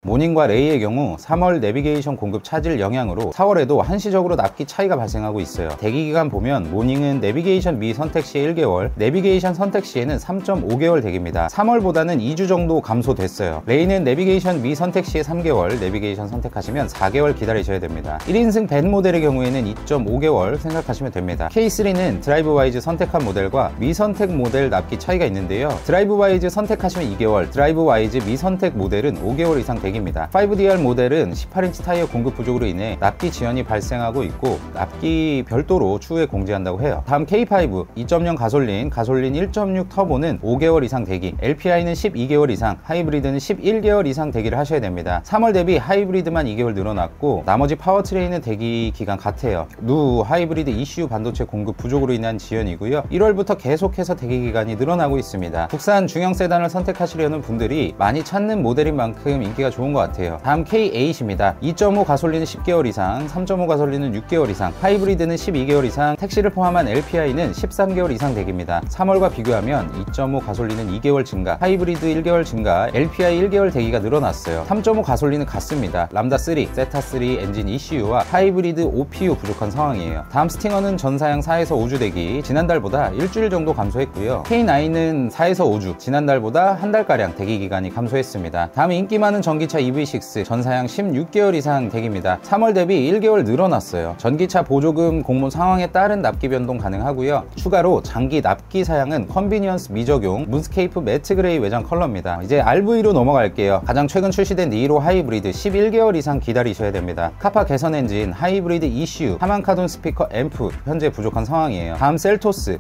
모닝과 레이의 경우 3월 내비게이션 공급 차질 영향으로 4월에도 한시적으로 납기 차이가 발생하고 있어요. 대기기간 보면 모닝은 내비게이션 미 선택 시에 1개월, 내비게이션 선택 시에는 3.5개월 대기입니다. 3월보다는 2주 정도 감소됐어요. 레이는 내비게이션 미 선택 시에 3개월, 내비게이션 선택하시면 4개월 기다리셔야 됩니다. 1인승 밴 모델의 경우에는 2.5개월 생각하시면 됩니다. K3는 드라이브 와이즈 선택한 모델과 미선택 모델 납기 차이가 있는데요. 드라이브 와이즈 선택하시면 2개월, 드라이브 와이즈 미선택 모델은 5개월 이상 대기입니다. 5DR 모델은 18인치 타이어 공급 부족으로 인해 납기 지연이 발생하고 있고 납기 별도로 추후에 공지한다고 해요. 다음 K5 2.0 가솔린 1.6 터보는 5개월 이상 대기, LPI는 12개월 이상, 하이브리드는 11개월 이상 대기를 하셔야 됩니다. 3월 대비 하이브리드만 2개월 늘어났고 나머지 파워트레인은 대기 기간 같아요. 누 하이브리드 ECU 반도체 공급 부족으로 인한 지연이고요. 1월부터 계속해서 대기 기간이 늘어나고 있습니다. 국산 중형 세단을 선택하시려는 분들이 많이 찾는 모델인 만큼 인기가 좋은 것 같아요. 다음 K8입니다. 2.5 가솔린은 10개월 이상, 3.5 가솔린은 6개월 이상, 하이브리드는 12개월 이상, 택시를 포함한 LPI는 13개월 이상 대기입니다. 3월과 비교하면 2.5 가솔린은 2개월 증가, 하이브리드 1개월 증가, LPI 1개월 대기가 늘어났어요. 3.5 가솔린은 같습니다. 람다3, 세타3 엔진 ECU와 하이브리드 OPU 부족한 상황이에요. 다음 스팅어는 전사양 4에서 5주 대기, 지난달보다 일주일 정도 감소했고요. K9은 4에서 5주, 지난달보다 한 달가량 대기 기간이 감소했습니다. 다음 인기 많은 전기차 EV6 전사양 16개월 이상 대기입니다. 3월 대비 1개월 늘어났어요. 전기차 보조금 공모 상황에 따른 납기 변동 가능하고요. 추가로 장기 납기 사양은 컨비니언스 미적용 문스케이프 매트 그레이 외장 컬러입니다. 이제 RV로 넘어갈게요. 가장 최근 출시된 니로 하이브리드 11개월 이상 기다리셔야 됩니다. 카파 개선 엔진, 하이브리드 ECU, 하만카돈 스피커 앰프 현재 부족한 상황이에요. 다음 셀토스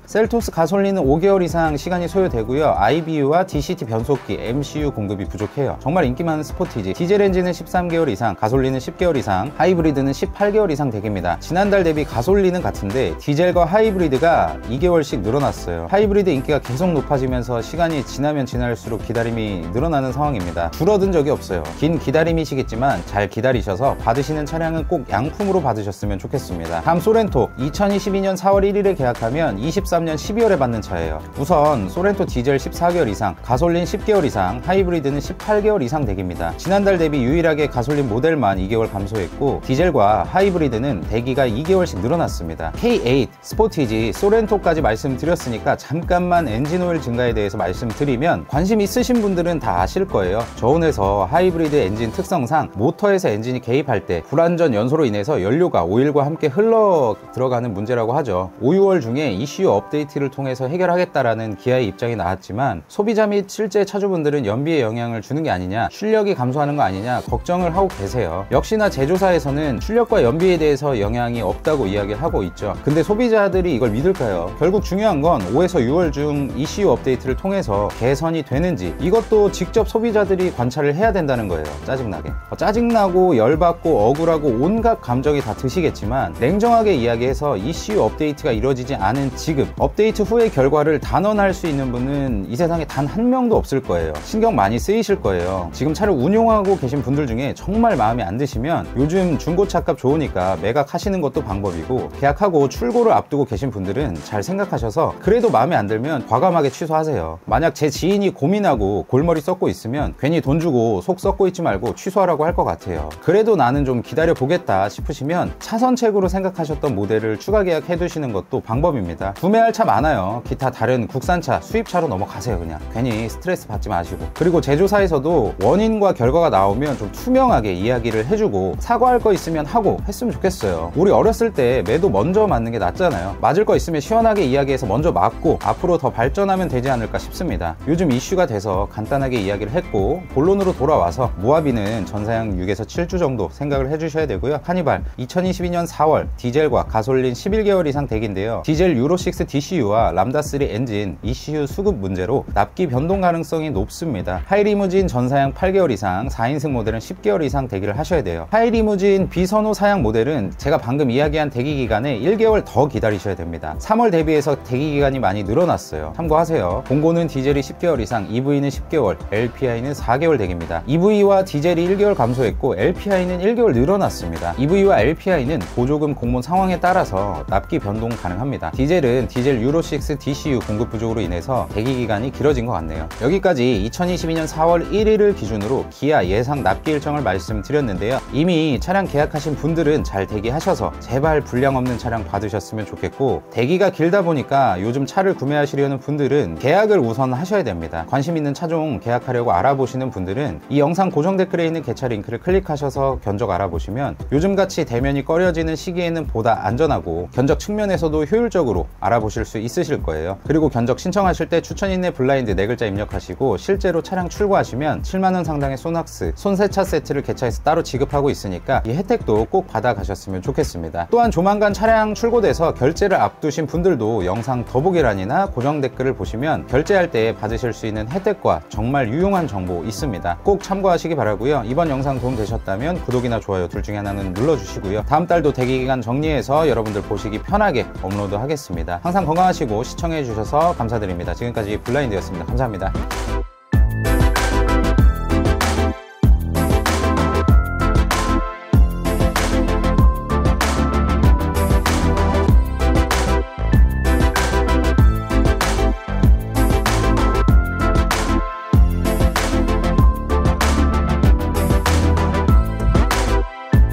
가솔린은 5개월 이상 시간이 소요되고요. IBU와 DCT 변속기, MCU 공급이 부족해요. 정말 인기 많은 스포티지. 디젤 엔진은 13개월 이상, 가솔린은 10개월 이상, 하이브리드는 18개월 이상 대기입니다. 지난달 대비 가솔린은 같은데 디젤과 하이브리드가 2개월씩 늘어났어요. 하이브리드 인기가 계속 높아지면서 시간이 지나면 지날수록 기다림이 늘어나는 상황입니다. 줄어든 적이 없어요. 긴 기다림이시겠지만 잘 기다리셔서 받으시는 차량은 꼭 양품으로 받으셨으면 좋겠습니다. 다음 소렌토 2022년 4월 1일에 계약하면 23년 12월에 받는 차예요. 우선 소렌토 디젤 14개월 이상, 가솔린 10개월 이상, 하이브리드는 18개월 이상 대기입니다. 지난달 대비 유일하게 가솔린 모델만 2개월 감소했고 디젤과 하이브리드는 대기가 2개월씩 늘어났습니다. K8 스포티지 소렌토까지 말씀드렸으니까 잠깐만 엔진오일 증가에 대해서 말씀드리면 관심 있으신 분들은 다 아실 거예요. 저온에서 하이브리드 엔진 특성상 모터에서 엔진이 개입할 때 불완전 연소로 인해서 연료가 오일과 함께 흘러 들어가는 문제라고 하죠. 5, 6월 중에 ECU 업데이트를 통해서 해결하겠다라는 기아의 입장이 나왔지만 소비자 및 실제 차주분들은 연비에 영향을 주는 게 아니냐, 출력이 감소하는 거 아니냐 걱정을 하고 계세요. 역시나 제조사에서는 출력과 연비에 대해서 영향이 없다고 이야기를 하고 있죠. 근데 소비자들이 이걸 믿을까요? 결국 중요한 건 5에서 6월 중 ECU 업데이트를 통해서 개선이 되는지 이것도 직접 소비자들이 관찰을 해야 된다는 거예요. 짜증나게. 짜증나고 열받고 억울하고 온갖 감정이 다 드시겠지만 냉정하게 이야기해서 ECU 업데이트가 이루어지지 않은 지금 업데이트 후의 결과를 단언할 수 있는 분은 이 세상에 단 한 명도 없을 거예요. 신경 많이 쓰이실 거예요. 지금 차를 운용하고 계신 분들 중에 정말 마음에 안 드시면 요즘 중고차값 좋으니까 매각하시는 것도 방법이고 계약하고 출고를 앞두고 계신 분들은 잘 생각하셔서 그래도 마음에 안 들면 과감하게 취소하세요. 만약 제 지인이 고민하고 골머리 썩고 있으면 괜히 돈 주고 속 썩고 있지 말고 취소하라고 할 것 같아요. 그래도 나는 좀 기다려 보겠다 싶으시면 차선책으로 생각하셨던 모델을 추가 계약해 두시는 것도 방법입니다. 구매할 차 많아요. 기타 다른 국산차, 수입차로 넘어가세요. 그냥 괜히 스트레스 받지 마시고. 그리고 제조사에서도 원인과 결과가 나오면 좀 투명하게 이야기를 해주고 사과할 거 있으면 하고 했으면 좋겠어요. 우리 어렸을 때 매도 먼저 맞는 게 낫잖아요. 맞을 거 있으면 시원하게 이야기해서 먼저 맞고 앞으로 더 발전하면 되지 않을까 싶습니다. 요즘 이슈가 돼서 간단하게 이야기를 했고 본론으로 돌아와서 모하비는 전사양 6에서 7주 정도 생각을 해주셔야 되고요. 카니발 2022년 4월 디젤과 가솔린 11개월 이상 대기인데요. 디젤 유로6 DCU와 람다3 엔진 ECU 수급 문제로 납기 변동 가능성이 높습니다. 하이리무진 전사양 8개월 이상, 4인승 모델은 10개월 이상 대기를 하셔야 돼요. 하이리무진 비선호 사양 모델은 제가 방금 이야기한 대기 기간에 1개월 더 기다리셔야 됩니다. 3월 대비해서 대기 기간이 많이 늘어났어요. 참고하세요. 공고는 디젤이 10개월 이상, EV는 10개월, LPI는 4개월 대기입니다. EV와 디젤이 1개월 감소했고 LPI는 1개월 늘어났습니다. EV와 LPI는 보조금 공모 상황에 따라서 납기 변동 가능합니다. 디젤은 디젤 유로6 DCU 공급 부족으로 인해서 대기 기간이 길어진 것 같네요. 여기까지 2022년 4월 1일을 기준으로 기아 기아 예상 납기 일정을 말씀드렸는데요. 이미 차량 계약하신 분들은 잘 대기하셔서 제발 불량 없는 차량 받으셨으면 좋겠고, 대기가 길다 보니까 요즘 차를 구매하시려는 분들은 계약을 우선 하셔야 됩니다. 관심 있는 차종 계약하려고 알아보시는 분들은 이 영상 고정 댓글에 있는 개차 링크를 클릭하셔서 견적 알아보시면 요즘같이 대면이 꺼려지는 시기에는 보다 안전하고 견적 측면에서도 효율적으로 알아보실 수 있으실 거예요. 그리고 견적 신청하실 때 추천 인내 블라인드 4글자 입력하시고 실제로 차량 출고하시면 7만원 상당의 소낙스, 손세차 세트를 개차해서 따로 지급하고 있으니까 이 혜택도 꼭 받아가셨으면 좋겠습니다. 또한 조만간 차량 출고돼서 결제를 앞두신 분들도 영상 더보기란이나 고정 댓글을 보시면 결제할 때 받으실 수 있는 혜택과 정말 유용한 정보 있습니다. 꼭 참고하시기 바라고요. 이번 영상 도움 되셨다면 구독이나 좋아요 둘 중에 하나는 눌러주시고요. 다음 달도 대기기간 정리해서 여러분들 보시기 편하게 업로드 하겠습니다. 항상 건강하시고 시청해 주셔서 감사드립니다. 지금까지 블라인드였습니다. 감사합니다.